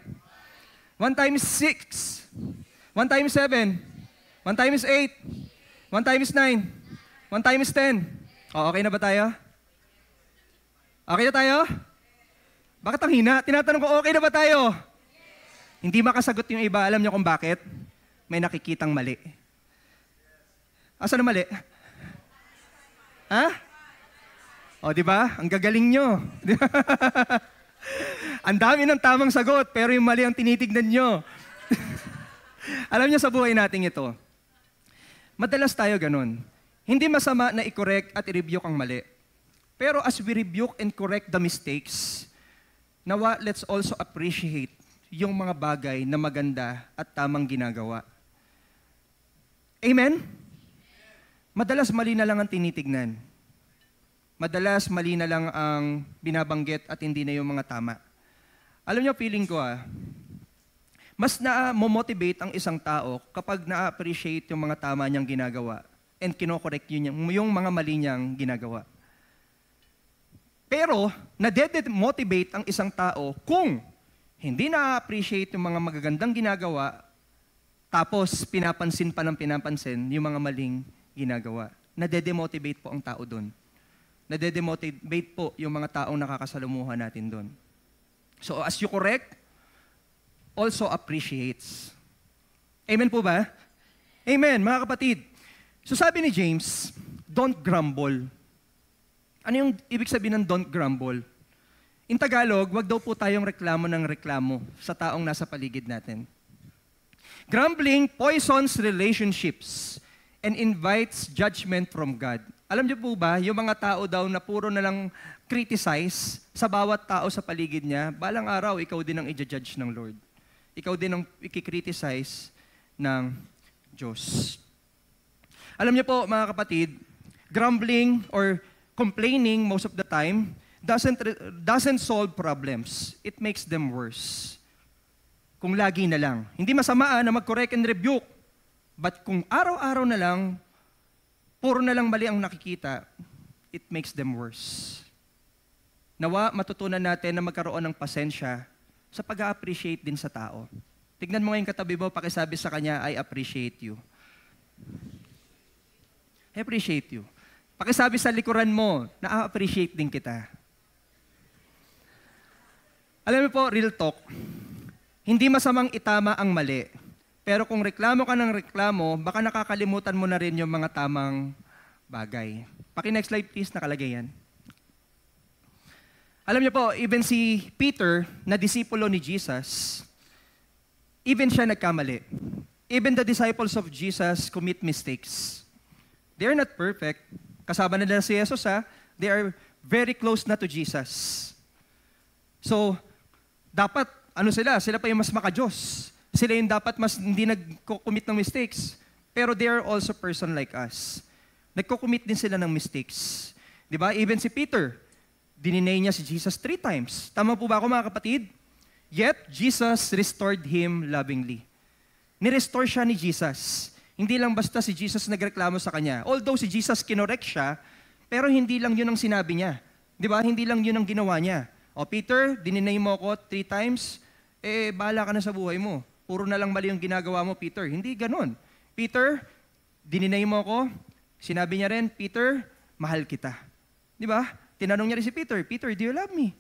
1 times 6. 1 times 7. 1 times 8. 1 times 9. 1 times 10. O, okay na ba tayo? Okay na tayo? Bakit ang hina? Tinatanong ko, okay na ba tayo? Hindi makasagot yung iba. Alam niyo kung bakit? May nakikitang mali. Asa na mali? Ha? O, di ba? Ang gagaling nyo. Ang dami ng tamang sagot, pero yung mali ang tinitignan nyo. Alam niyo sa buhay natin ito, madalas tayo ganun. Hindi masama na i-correct at i-rebuke ang mali. Pero as we rebuke and correct the mistakes, nawa, let's also appreciate yung mga bagay na maganda at tamang ginagawa. Amen? madalas mali na lang ang tinitignan. Madalas mali na lang ang binabanggit at hindi na yung mga tama. Alam niyo, feeling ko mas na-motivate ang isang tao kapag na-appreciate yung mga tama niyang ginagawa and kinokorek yung mga mali niyang ginagawa. Pero, nade-demotivate ang isang tao kung hindi na-appreciate yung mga magagandang ginagawa, tapos pinapansin pa ng pinapansin yung mga maling ginagawa. Nade-demotivate po ang tao doon. Nade-demotivate po yung mga taong nakakasalumuhan natin doon. So, as you correct, also appreciates. Amen po ba? Amen, mga kapatid. So sabi ni James, don't grumble. Ano yung ibig sabihin ng don't grumble? In Tagalog, wag daw po tayong reklamo ng reklamo sa taong nasa paligid natin. Grumbling poisons relationships and invites judgment from God. Alam niyo po ba, yung mga tao daw na puro na lang criticize sa bawat tao sa paligid niya, balang araw, ikaw din ang i-judge ng Lord. Ikaw din ang i-criticize ng Diyos. Alam niyo po, mga kapatid, grumbling or complaining most of the time doesn't solve problems. It makes them worse. Kung lagi na lang. Hindi masama na mag-correct and rebuke. But kung araw-araw na lang, puro na lang mali ang nakikita, it makes them worse. Nawa, matutunan natin na magkaroon ng pasensya sa pag-appreciate din sa tao. Tignan mo ngayon katabi mo, pakisabi sa kanya, I appreciate you. I appreciate you. Pakisabi sa likuran mo, na-appreciate din kita. Alam mo po, real talk, hindi masamang itama ang mali. Pero kung reklamo ka ng reklamo, baka nakakalimutan mo na rin yung mga tamang bagay. Paki-next slide please, nakalagay yan. Alam niyo po, even si Peter, na disipulo ni Jesus, even siya nagkamali. Even the disciples of Jesus commit mistakes. They are not perfect. Kasama na nila si Jesus they are very close na to Jesus. So, dapat, sila pa yung mas maka-Diyos. Sila yung dapat mas hindi nagko-commit ng mistakes. Pero they are also person like us. Nagko-commit din sila ng mistakes. Diba? Even si Peter, dininay niya si Jesus 3 times. Tama po ba ako, mga kapatid? Yet, Jesus restored him lovingly. Nirestore siya ni Jesus. Hindi lang basta si Jesus nagreklamo sa kanya. Although si Jesus kinorek siya, pero hindi lang yun ang sinabi niya. Di ba? Hindi lang yun ang ginawa niya. O Peter, dininay mo ako 3 times, bahala ka na sa buhay mo. Puro na lang mali yung ginagawa mo, Peter. Hindi ganun. Peter, dininay mo ako, sinabi niya rin, Peter, mahal kita. Di ba? Tinanong niya rin si Peter, Peter, do you love me?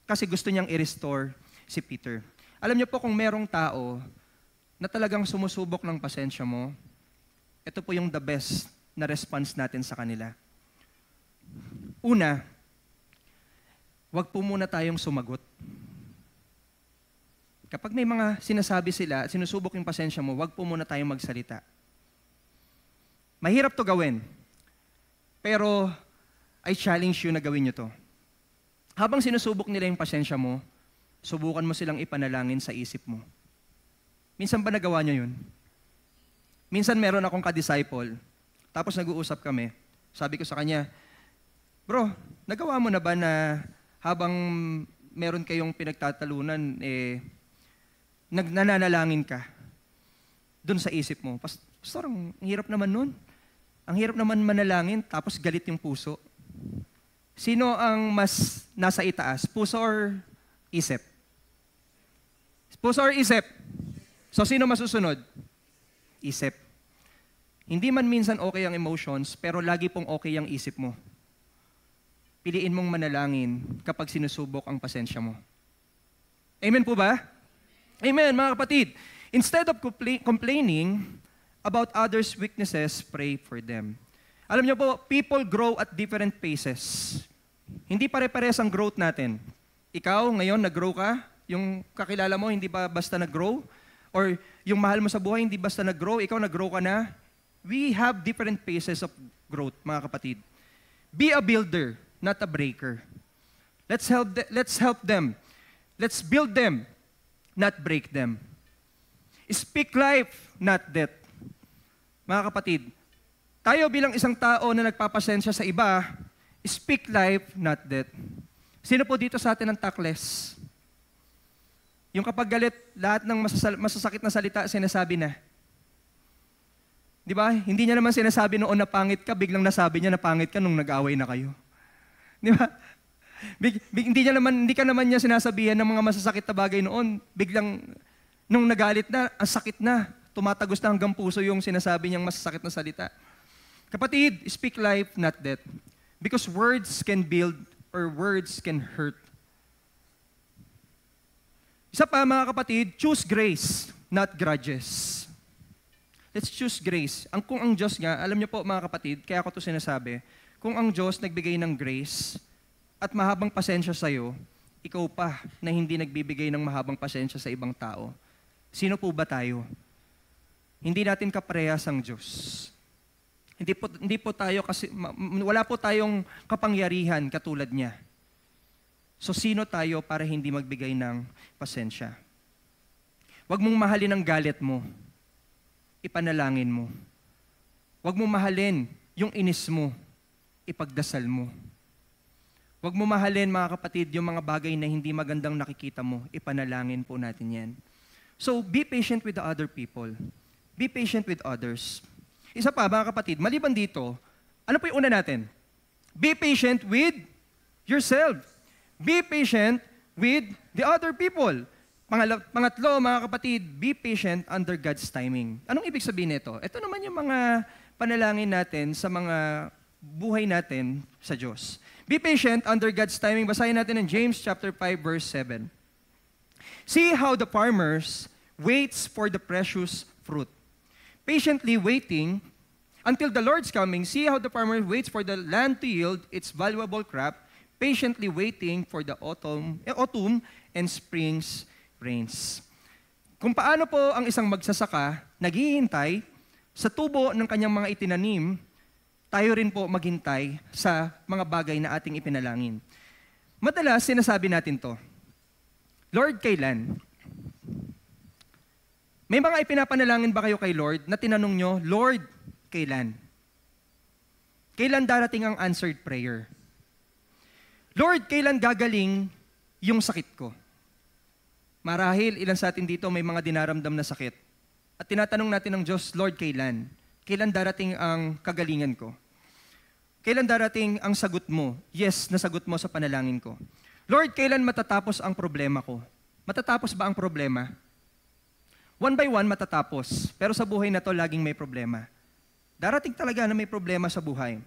Kasi gusto niyang i-restore si Peter. Alam niyo po kung merong tao na talagang sumusubok ng pasensya mo, ito po yung the best na response natin sa kanila. Una, wag po muna tayong sumagot. Kapag may mga sinasabi sila, sinusubok yung pasensya mo, wag po muna tayong magsalita. Mahirap to gawin, pero I challenge you na gawin nyo to. Habang sinusubok nila yung pasensya mo, subukan mo silang ipanalangin sa isip mo. Minsan ba nagawa nyo yun? Minsan meron akong ka-disciple, tapos nag-uusap kami. Sabi ko sa kanya, bro, nagawa mo na ba na habang meron kayong pinagtatalunan, nananalangin ka doon sa isip mo? Pastor, ang hirap naman nun. Ang hirap naman manalangin, tapos galit yung puso. Sino ang mas nasa itaas? Puso or isip? Puso or isip? So, sino masusunod? Isip. Hindi man minsan okay ang emotions, pero lagi pong okay ang isip mo. Piliin mong manalangin kapag sinusubok ang pasensya mo. Amen po ba? Amen, mga kapatid. Instead of complaining about others' weaknesses, pray for them. Alam niyo po, people grow at different paces. Hindi pare-pares ang growth natin. Ikaw, ngayon, nag-grow ka. Yung kakilala mo, hindi ba basta nag-grow? Or yung mahal mo sa buhay, hindi basta nag-grow. Ikaw, nag-grow ka na. We have different paces of growth, mga kapatid. Be a builder, not a breaker. Let's help them. Let's build them, not break them. Speak life, not death. Mga kapatid, Tayo bilang isang tao na nagpapasensya sa iba, speak life, not death. Sino po dito sa atin ang takles? Yung kapag galit, lahat ng masasakit na salita, sinasabi na. Di ba? Hindi niya naman sinasabi noon na pangit ka, biglang nasabi niya na pangit ka nung nag-away na kayo. Di ba? Hindi ka naman niya sinasabihan ng mga masasakit na bagay noon. Biglang, nung nagalit na, ang sakit na. Tumatagos na hanggang puso yung sinasabi niyang masasakit na salita. Kapatid, speak life, not death. Because words can build or words can hurt. Isa pa, mga kapatid, choose grace, not grudges. Let's choose grace. Kung ang Diyos nga, alam niyo po mga kapatid, kaya ako ito sinasabi, kung ang Diyos nagbigay ng grace at mahabang pasensya sa'yo, ikaw pa na hindi nagbibigay ng mahabang pasensya sa ibang tao. Sino po ba tayo? Hindi natin kaparehas ang Diyos. Hindi po tayo kasi, wala po tayong kapangyarihan katulad niya. So sino tayo para hindi magbigay ng pasensya? Huwag mong mahalin ang galit mo. Ipanalangin mo. Huwag mong mahalin yung inis mo. Ipagdasal mo. Huwag mo mahalin, mga kapatid, yung mga bagay na hindi magandang nakikita mo. Ipanalangin po natin yan. So, be patient with the other people. Be patient with others. Isa pa, mga kapatid, maliban dito, ano po yung una natin? Be patient with yourself. Be patient with the other people. Pangatlo, mga kapatid, be patient under God's timing. Anong ibig sabihin nito? Ito naman yung mga panalangin natin sa mga buhay natin sa Diyos. Be patient under God's timing. Basahin natin in James chapter 5, verse 7. See how the farmers waits for the precious fruit. Patiently waiting until the Lord's coming. See how the farmer waits for the land to yield its valuable crop, patiently waiting for the autumn and spring's rains. Kung paano po ang isang magsasaka naghihintay sa tubo ng kanyang mga itinanim, tayo rin po maghintay sa mga bagay na ating ipinalangin. Madalas sinasabi natin to, Lord, kailan? May mga ipinapanalangin ba kayo kay Lord na tinanong nyo, Lord, kailan? Kailan darating ang answered prayer? Lord, kailan gagaling yung sakit ko? Marahil, ilan sa atin dito may mga dinaramdam na sakit. At tinatanong natin ng Diyos, Lord, kailan? Kailan darating ang kagalingan ko? Kailan darating ang sagot mo? Yes, nasagot mo sa panalangin ko. Lord, kailan matatapos ang problema ko? Matatapos ba ang problema? One by one matatapos. Pero sa buhay na to, laging may problema. Darating talaga na may problema sa buhay.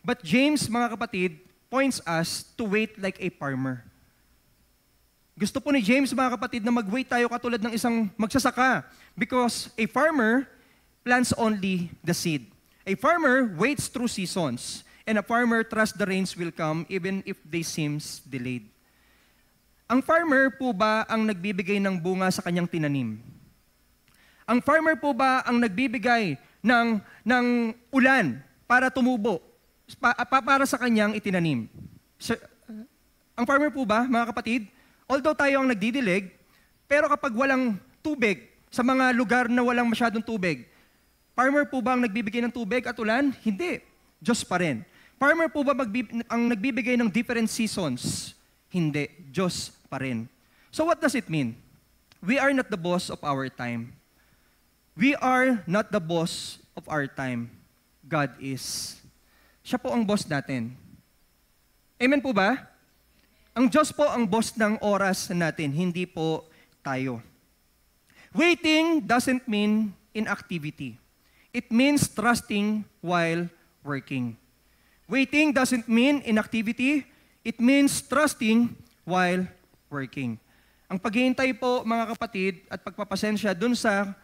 But James, mga kapatid, points us to wait like a farmer. Gusto po ni James, mga kapatid, na mag-wait tayo katulad ng isang magsasaka. Because a farmer plants only the seed. A farmer waits through seasons. And a farmer trusts the rains will come even if they seems delayed. Ang farmer po ba ang nagbibigay ng bunga sa kanyang tinanim? Ang farmer po ba ang nagbibigay ng ulan para tumubo, para sa kanyang itinanim? Ang farmer po ba, mga kapatid, although tayo ang nagdidilig, pero kapag walang tubig, sa mga lugar na walang masyadong tubig, farmer po ba ang nagbibigay ng tubig at ulan? Hindi. Diyos pa rin. Farmer po ba ang nagbibigay ng different seasons? Hindi. Diyos pa rin. So what does it mean? We are not the boss of our time. We are not the boss of our time. God is. Siya po ang boss natin. Amen po ba? Ang Diyos po ang boss ng oras natin, hindi po tayo. Waiting doesn't mean inactivity. It means trusting while working. Waiting doesn't mean inactivity. It means trusting while working. Ang paghihintay po, mga kapatid, at pagpapasensya dun sa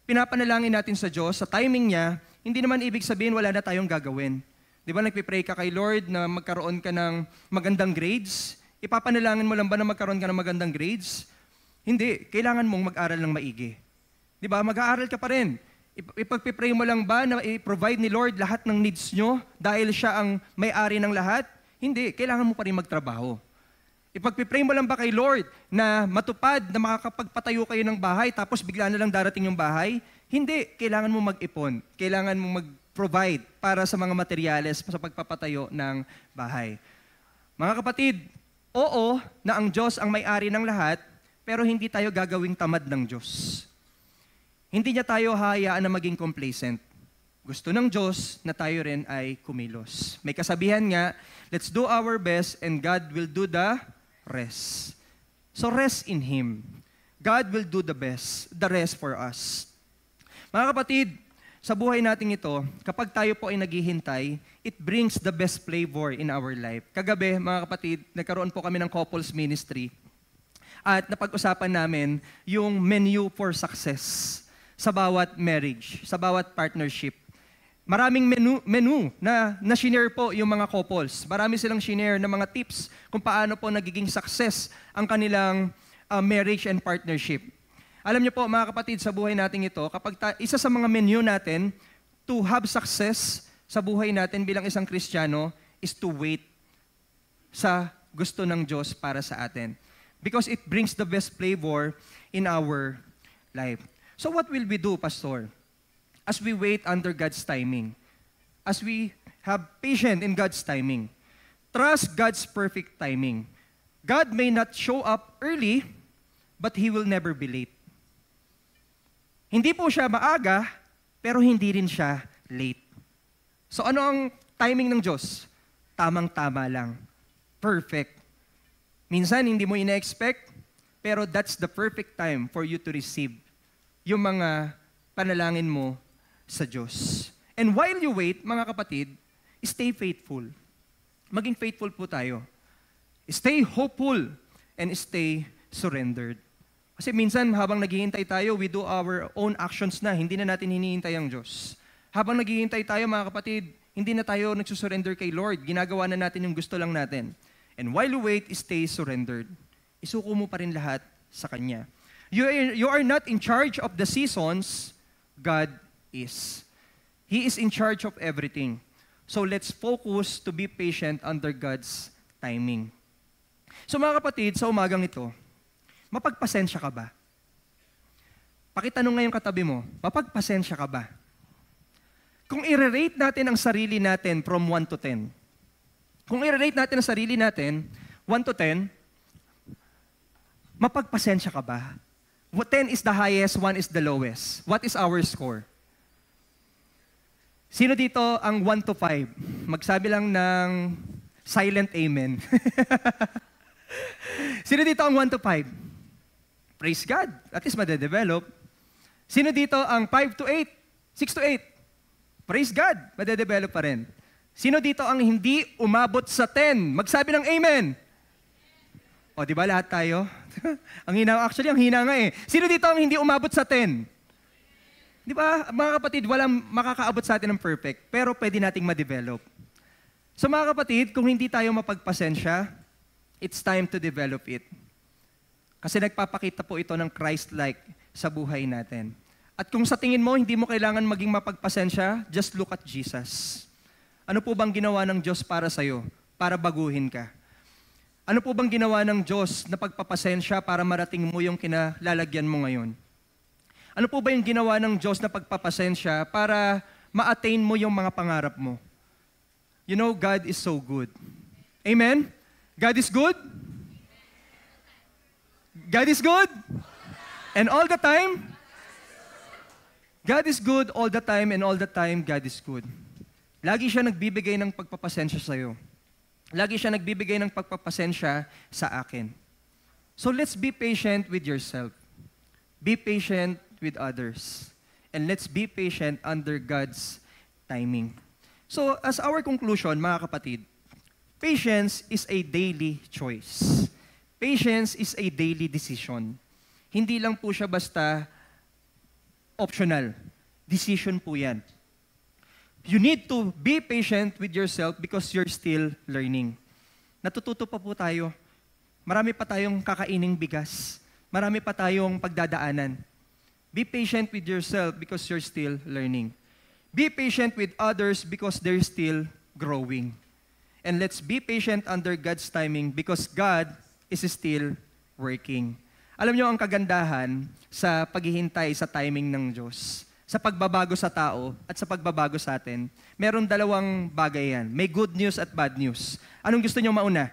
pinapanalangin natin sa Diyos, sa timing niya, hindi naman ibig sabihin wala na tayong gagawin. Di ba nagpipray ka kay Lord na magkaroon ka ng magandang grades? Ipapanalangin mo lang ba na magkaroon ka ng magandang grades? Hindi. Kailangan mong mag-aral ng maigi. Di ba? Mag-aaral ka pa rin. Ipagpipray mo lang ba na i-provide ni Lord lahat ng needs nyo dahil siya ang may-ari ng lahat? Hindi. Kailangan mo pa rin magtrabaho. Ipagpipray mo lang ba kay Lord na matupad na makakapagpatayo kayo ng bahay tapos bigla na lang darating yung bahay? Hindi. Kailangan mo mag-ipon. Kailangan mo mag-provide para sa mga materyales sa pagpapatayo ng bahay. Mga kapatid, oo na ang Diyos ang may-ari ng lahat, pero hindi tayo gagawing tamad ng Diyos. Hindi niya tayo hayaan na maging complacent. Gusto ng Diyos na tayo rin ay kumilos. May kasabihan nga, let's do our best and God will do the rest. So rest in Him. God will do the rest for us. Mga kapatid, sa buhay natin ito, kapag tayo po ay naghihintay, it brings the best flavor in our life. Kagabi, mga kapatid, nagkaroon po kami ng couples ministry at napag-usapan namin yung menu for success sa bawat marriage, sa bawat partnership. Maraming menu na shinare po yung mga couples. Marami silang shinare na mga tips kung paano po nagiging success ang kanilang marriage and partnership. Alam niyo po, mga kapatid, sa buhay natin ito, kapag isa sa mga menu natin to have success sa buhay natin bilang isang Kristiyano is to wait sa gusto ng Diyos para sa atin. Because it brings the best flavor in our life. So what will we do, Pastor? As we wait under God's timing, as we have patience in God's timing, trust God's perfect timing. God may not show up early, but He will never be late. Hindi po siya maaga, pero hindi rin siya late. So ano ang timing ng Diyos? Tamang-tama lang. Perfect. Minsan hindi mo ina-expect, pero that's the perfect time for you to receive yung mga panalangin mo sa Diyos. And while you wait, mga kapatid, stay faithful. Maging faithful po tayo. Stay hopeful and stay surrendered. Kasi minsan, habang naghihintay tayo, we do our own actions na, hindi na natin hinihintay ang Diyos. Habang naghihintay tayo, mga kapatid, hindi na tayo nagsusurrender kay Lord. Ginagawa na natin yung gusto lang natin. And while you wait, stay surrendered. Isuko mo pa rin lahat sa Kanya. You are not in charge of the seasons, God is. He is in charge of everything. So let's focus to be patient under God's timing. So mga kapatid, sa umagang ito, mapagpasensya ka ba? Pakitanong ngayon katabi mo, mapagpasensya ka ba? Kung i-rate natin ang sarili natin from 1 to 10, kung i-rate natin ang sarili natin, 1 to 10, mapagpasensya ka ba? 10 is the highest, 1 is the lowest. What is our score? Sino dito ang 1 to 5? Magsabi lang ng silent amen. Sino dito ang 1 to 5? Praise God. At least madedevelop. Sino dito ang 5 to 8? 6 to 8? Praise God. Madedevelop pa rin. Sino dito ang hindi umabot sa 10? Magsabi ng amen. O, di ba lahat tayo? Ang hina nga eh. Sino dito ang hindi umabot sa 10? Di ba, mga kapatid, walang makakaabot sa atin ng perfect, pero pwede nating ma-develop. So mga kapatid, kung hindi tayo mapagpasensya, it's time to develop it. Kasi nagpapakita po ito ng Christ-like sa buhay natin. At kung sa tingin mo, hindi mo kailangan maging mapagpasensya, just look at Jesus. Ano po bang ginawa ng Diyos para sa'yo? Para baguhin ka. Ano po bang ginawa ng Diyos na pagpapasensya para marating mo yung kinalalagyan mo ngayon? Ano po ba yung ginawa ng Diyos na pagpapasensya para ma-attain mo yung mga pangarap mo? You know, God is so good. Amen? God is good? God is good? And all the time? God is good all the time, and all the time, God is good. Lagi siya nagbibigay ng pagpapasensya sa'yo. Lagi siya nagbibigay ng pagpapasensya sa akin. So let's be patient with yourself. Be patient with others. And let's be patient under God's timing. So, as our conclusion, mga kapatid, patience is a daily choice. Patience is a daily decision. Hindi lang po siya basta optional. Decision po yan. You need to be patient with yourself because you're still learning. Natututo pa po tayo. Marami pa tayong kakaining bigas. Marami pa tayong pagdadaanan. Be patient with yourself because you're still learning. Be patient with others because they're still growing. And let's be patient under God's timing because God is still working. Alam niyo ang kagandahan sa paghihintay sa timing ng Diyos. sa pagbabago sa tao at sa pagbabago sa atin, meron dalawang bagay yan. May good news at bad news. Anong gusto nyo mauna?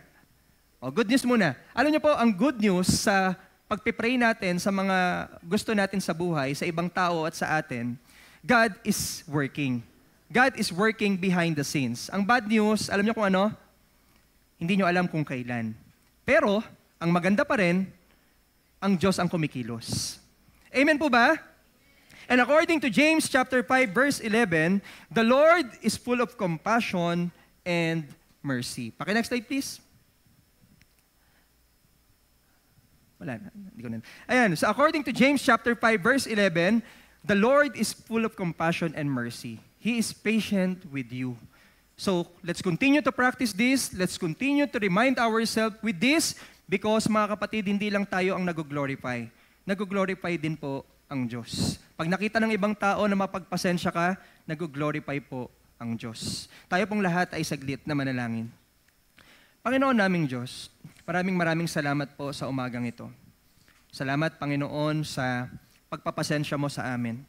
Good news muna. Alam nyo po, ang good news sa pagpipray natin sa mga gusto natin sa buhay, sa ibang tao at sa atin, God is working. God is working behind the scenes. Ang bad news, alam nyo kung ano? Hindi nyo alam kung kailan. Pero, ang maganda pa rin, ang Diyos ang kumikilos. Amen po ba? And according to James chapter 5 verse 11, the Lord is full of compassion and mercy. Next slide please. Wala na. Hindi ko na. Ayan, so according to James chapter 5 verse 11, the Lord is full of compassion and mercy. He is patient with you. So, let's continue to practice this. Let's continue to remind ourselves with this because mga kapatid, hindi lang tayo ang nag-glorify. Nag-glorify din po ang Diyos. Pag nakita ng ibang tao na mapagpasensya ka, nag-glorify po ang Diyos. Tayo pong lahat ay saglit na manalangin. Panginoon naming Diyos, maraming salamat po sa umagang ito. Salamat, Panginoon, sa pagpapasensya mo sa amin.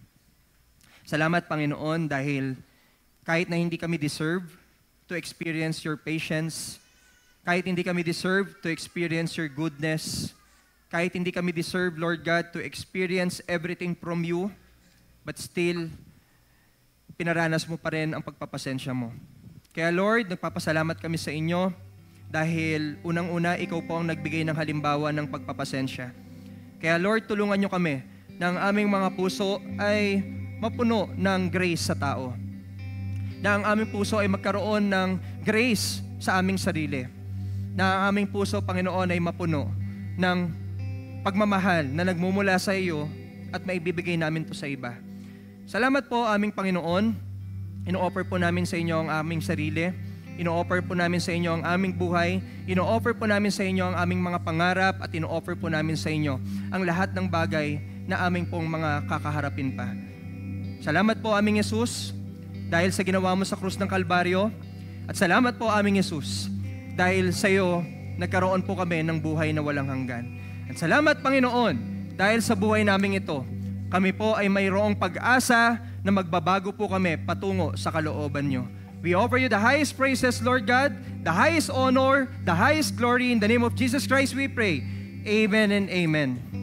Salamat, Panginoon, dahil kahit na hindi kami deserve to experience your patience, kahit hindi kami deserve to experience your goodness, kahit hindi kami deserve, Lord God, to experience everything from you, but still, pinaranas mo pa rin ang pagpapasensya mo. Kaya Lord, nagpapasalamat kami sa inyo dahil unang-una, ikaw po ang nagbigay ng halimbawa ng pagpapasensya. Kaya Lord, tulungan nyo kami na ang aming mga puso ay mapuno ng grace sa tao. Na ang aming puso ay magkaroon ng grace sa aming sarili. Na ang aming puso, Panginoon, ay mapuno ng pagmamahal na nagmumula sa iyo at maibibigay namin to sa iba. Salamat po aming Panginoon. Ino-offer po namin sa inyo ang aming sarili. Ino-offer po namin sa inyo ang aming buhay. Ino-offer po namin sa inyo ang aming mga pangarap at ino-offer po namin sa inyo ang lahat ng bagay na aming pong mga kakaharapin pa. Salamat po aming Jesus dahil sa ginawa mo sa krus ng Kalbaryo. At salamat po aming Jesus dahil sa iyo nagkaroon po kami ng buhay na walang hanggan. At salamat, Panginoon, dahil sa buhay namin ito, kami po ay mayroong pag-asa na magbabago po kami patungo sa kalooban nyo. We offer you the highest praises, Lord God, the highest honor, the highest glory. In the name of Jesus Christ we pray. Amen and amen.